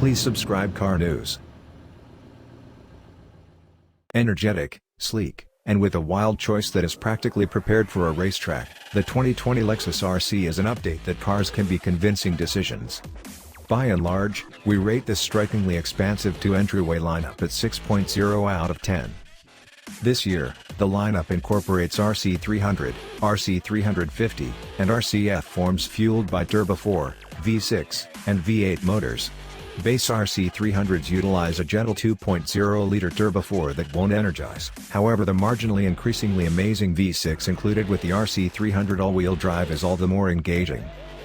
Please subscribe Car News. Energetic, sleek, and with a wild choice that is practically prepared for a racetrack, the 2020 Lexus RC is an update that cars can be convincing decisions. By and large, we rate this strikingly expansive two-entryway lineup at 6.0 out of 10. This year, the lineup incorporates RC300, RC350, and RCF forms fueled by Turbo 4, V6, and V8 motors. Base RC300s utilize a gentle 2.0-liter Turbo 4 that won't energize. However, the marginally increasingly amazing V6 included with the RC300 all-wheel drive is all the more engaging.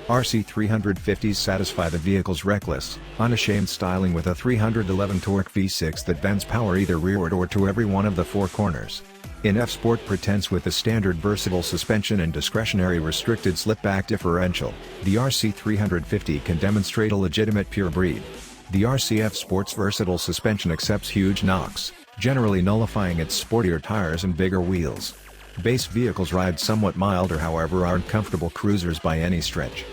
RC350s satisfy the vehicle's reckless, unashamed styling with a 311 torque V6 that bends power either rearward or to every one of the four corners. In F-Sport pretense with the standard versatile suspension and discretionary restricted slip-back differential, the RC350 can demonstrate a legitimate pure breed. The RCF Sport's versatile suspension accepts huge knocks, generally nullifying its sportier tires and bigger wheels. Base vehicles ride somewhat milder, however aren't comfortable cruisers by any stretch.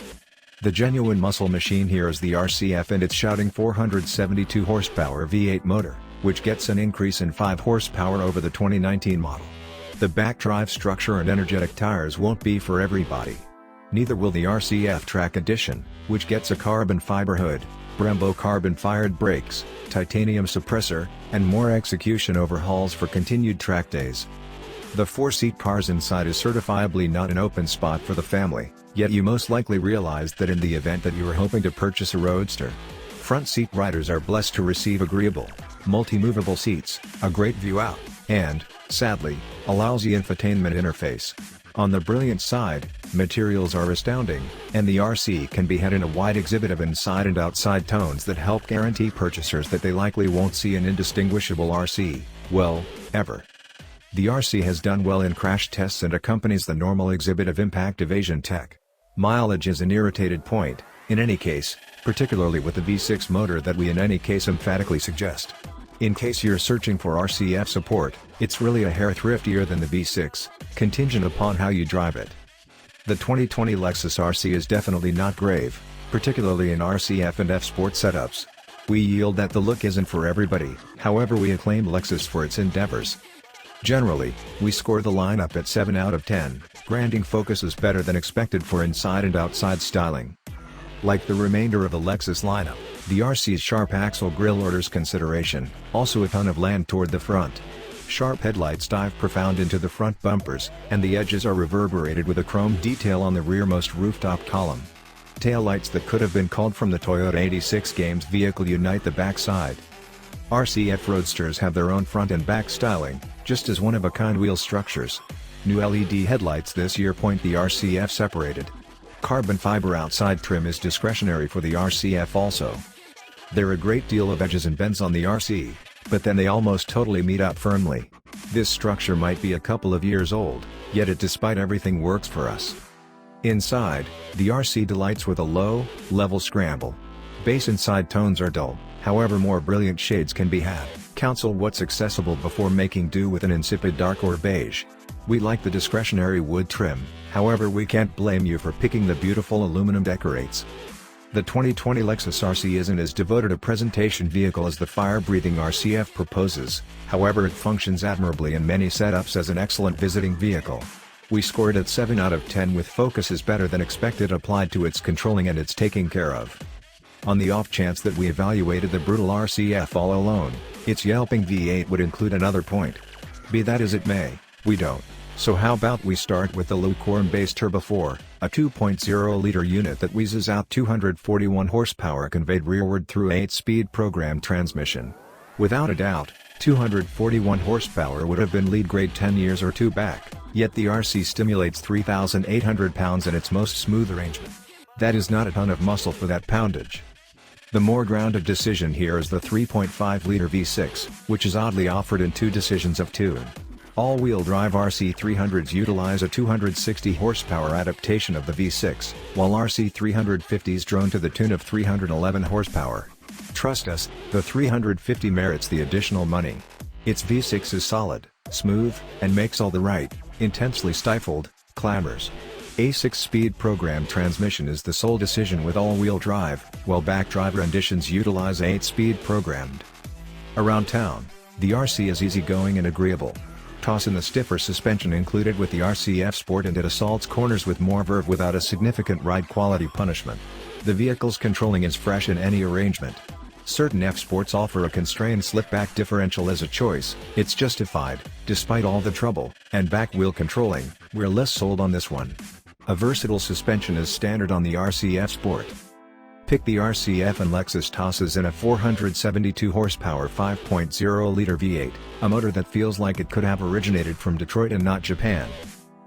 The genuine muscle machine here is the RCF and its shouting 472 horsepower V8 motor, which gets an increase in 5 horsepower over the 2019 model. The back-drive structure and energetic tires won't be for everybody. Neither will the RCF Track Edition, which gets a carbon fiber hood, Brembo carbon-fired brakes, titanium suppressor, and more execution overhauls for continued track days. The 4-seat car's inside is certifiably not an open spot for the family, yet you most likely realized that in the event that you are hoping to purchase a roadster. Front seat riders are blessed to receive agreeable, multi-movable seats, a great view out, and, sadly, a lousy infotainment interface. On the brilliant side, materials are astounding, and the RC can be had in a wide exhibit of inside and outside tones that help guarantee purchasers that they likely won't see an indistinguishable RC, well, ever. The RC has done well in crash tests and accompanies the normal exhibit of impact evasion tech. Mileage is an irritated point, in any case, particularly with the V6 motor that we in any case emphatically suggest. In case you're searching for RCF support, it's really a hair thriftier than the V6, contingent upon how you drive it. The 2020 Lexus RC is definitely not grave, particularly in RCF and F-Sport setups. We yield that the look isn't for everybody, however we acclaim Lexus for its endeavors. Generally, we score the lineup at 7 out of 10, granting focus is better than expected for inside and outside styling. Like the remainder of the Lexus lineup, the RC's sharp axle grille orders consideration, also a ton of land toward the front. Sharp headlights dive profound into the front bumpers, and the edges are reverberated with a chrome detail on the rearmost rooftop column. Taillights that could have been called from the Toyota 86 Games vehicle unite the backside. RCF Roadsters have their own front and back styling, just as one-of-a-kind wheel structures. New LED headlights this year point the RCF separated. Carbon fiber outside trim is discretionary for the RCF also. There are a great deal of edges and bends on the RC, but then they almost totally meet up firmly. This structure might be a couple of years old, yet it despite everything works for us. Inside, the RC delights with a low, level scramble. Base and side tones are dull, however more brilliant shades can be had. Counsel what's accessible before making do with an insipid dark or beige. We like the discretionary wood trim, however we can't blame you for picking the beautiful aluminum decorates. The 2020 Lexus RC isn't as devoted a presentation vehicle as the fire-breathing RCF proposes, however it functions admirably in many setups as an excellent visiting vehicle. We scored at 7 out of 10 with focus is better than expected applied to its controlling and its taking care of. On the off chance that we evaluated the brutal RCF all alone, its yelping V8 would include another point. Be that as it may, we don't. So how about we start with the lukewarm base Turbo 4, a 2.0-liter unit that wheezes out 241 horsepower conveyed rearward through 8-speed programmed transmission. Without a doubt, 241 horsepower would have been lead grade 10 years or two back, yet the RC stimulates 3,800 pounds in its most smooth arrangement. That is not a ton of muscle for that poundage. The more grounded decision here is the 3.5-liter V6, which is oddly offered in two decisions of tune. All-wheel drive RC300s utilize a 260 horsepower adaptation of the V6, while RC350s drone to the tune of 311 horsepower. Trust us, the 350 merits the additional money. Its V6 is solid, smooth, and makes all the right, intensely stifled, clamors. A 6-speed programmed transmission is the sole decision with all-wheel drive, while backdrive renditions utilize 8-speed programmed. Around town, the RC is easygoing and agreeable. Toss in the stiffer suspension included with the RCF Sport and it assaults corners with more verve without a significant ride quality punishment. The vehicle's controlling is fresh in any arrangement. Certain F-Sports offer a constrained slip-back differential as a choice. It's justified. Despite all the trouble and back-wheel controlling, we're less sold on this one. A versatile suspension is standard on the RCF Sport. Pick the RCF and Lexus tosses in a 472 horsepower 5.0-liter V8, a motor that feels like it could have originated from Detroit and not Japan.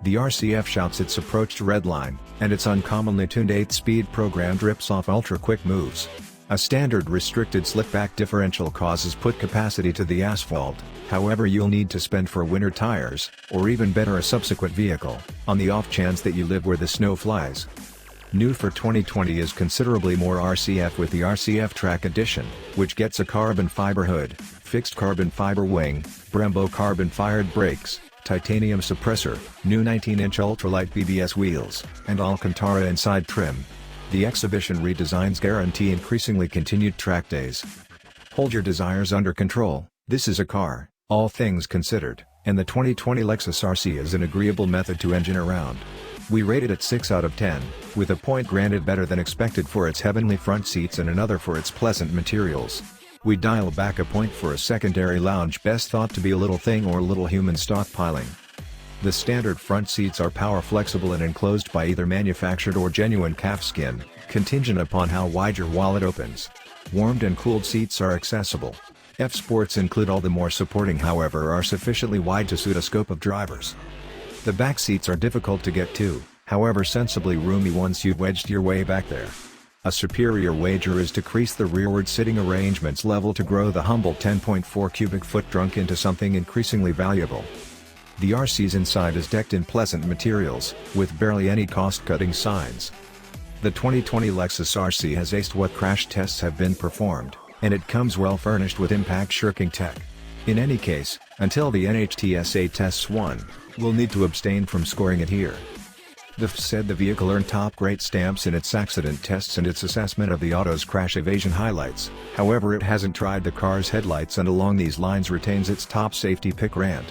The RCF shouts its approach to redline, and its uncommonly tuned 8-speed programmed rips off ultra-quick moves. A standard restricted slip-back differential causes put capacity to the asphalt, however you'll need to spend for winter tires, or even better a subsequent vehicle, on the off chance that you live where the snow flies. New for 2020 is considerably more RCF with the RCF Track Edition, which gets a carbon fiber hood, fixed carbon fiber wing, Brembo carbon-fired brakes, titanium suppressor, new 19-inch ultralight BBS wheels, and Alcantara inside trim. The exhibition redesigns guarantee increasingly continued track days. Hold your desires under control. This is a car, all things considered, and the 2020 Lexus RC is an agreeable method to engine around. We rate it at 6 out of 10, with a point granted better than expected for its heavenly front seats and another for its pleasant materials. We dial back a point for a secondary lounge best thought to be a little thing or little human stockpiling. The standard front seats are power flexible and enclosed by either manufactured or genuine calfskin, contingent upon how wide your wallet opens. Warmed and cooled seats are accessible. F-Sports include all the more supporting, however are sufficiently wide to suit a scope of drivers. The back seats are difficult to get to, however sensibly roomy once you've wedged your way back there. A superior wager is to crease the rearward sitting arrangements level to grow the humble 10.4 cubic foot trunk into something increasingly valuable. The RC's inside is decked in pleasant materials, with barely any cost-cutting signs. The 2020 Lexus RC has aced what crash tests have been performed, and it comes well furnished with impact-shirking tech. In any case, until the NHTSA tests one, we'll need to abstain from scoring it here. The FS said the vehicle earned top grade stamps in its accident tests and its assessment of the auto's crash evasion highlights, however it hasn't tried the car's headlights and along these lines retains its top safety pick rant.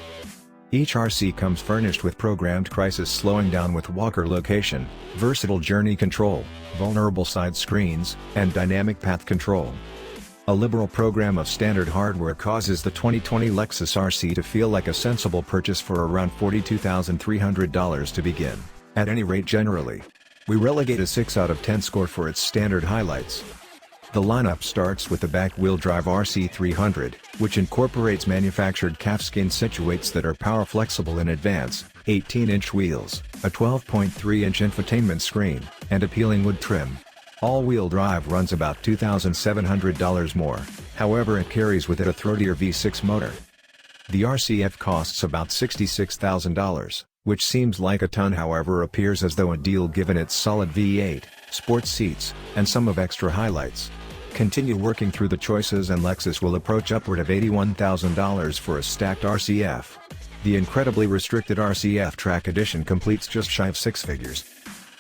Each RC comes furnished with programmed crisis slowing down with walker location, versatile journey control, vulnerable side screens, and dynamic path control. A liberal program of standard hardware causes the 2020 Lexus RC to feel like a sensible purchase for around $42,300 to begin, at any rate generally. We relegate a 6 out of 10 score for its standard highlights. The lineup starts with the back-wheel drive RC300, which incorporates manufactured calfskin situates that are power flexible in advance, 18-inch wheels, a 12.3-inch infotainment screen, and appealing wood trim. All-wheel drive runs about $2,700 more, however it carries with it a throatier V6 motor. The RCF costs about $66,000, which seems like a ton, however appears as though a deal given its solid V8, sports seats, and some of extra highlights. Continue working through the choices and Lexus will approach upward of $81,000 for a stacked RCF. The incredibly restricted RCF Track Edition completes just shy of 6 figures.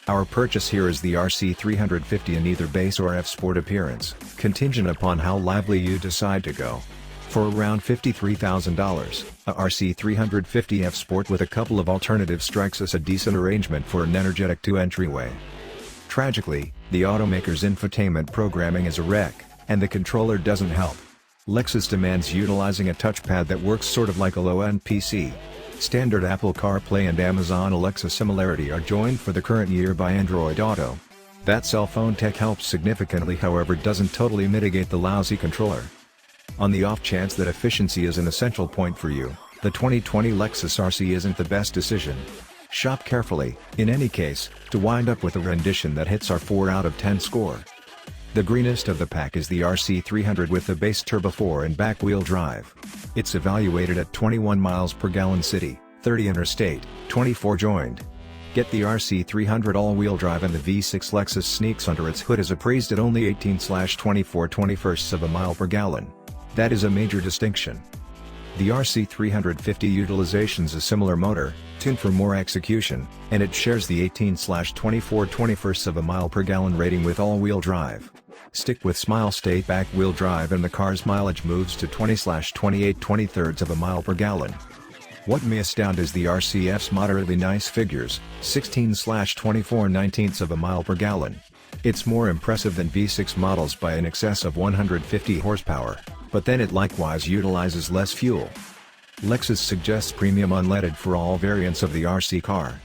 Our purchase here is the RC350 in either base or F-Sport appearance, contingent upon how lively you decide to go. For around $53,000, a RC350 F-Sport with a couple of alternatives strikes us a decent arrangement for an energetic two-entryway. Tragically, the automaker's infotainment programming is a wreck, and the controller doesn't help. Lexus demands utilizing a touchpad that works sort of like a low-end PC. Standard Apple CarPlay and Amazon Alexa similarity are joined for the current year by Android Auto. That cell phone tech helps significantly, however doesn't totally mitigate the lousy controller. On the off chance that efficiency is an essential point for you, the 2020 Lexus RC isn't the best decision. Shop carefully, in any case, to wind up with a rendition that hits our 4 out of 10 score. The greenest of the pack is the RC300 with the base turbo 4 and back-wheel drive. It's evaluated at 21 miles per gallon city, 30 interstate, 24 joined. Get the RC300 all-wheel drive and the V6 Lexus sneaks under its hood is appraised at only 18/24/21 of a mile per gallon. That is a major distinction. The RC 350 utilizations a similar motor, tuned for more execution, and it shares the 18/24/21 of a mile per gallon rating with all-wheel drive. Stick with Smile State back wheel drive and the car's mileage moves to 20/28/23 of a mile per gallon. What may astound is the RCF's moderately nice figures, 16/24/19 of a mile per gallon. It's more impressive than V6 models by in excess of 150 horsepower, but then it likewise utilizes less fuel. Lexus suggests premium unleaded for all variants of the RC car.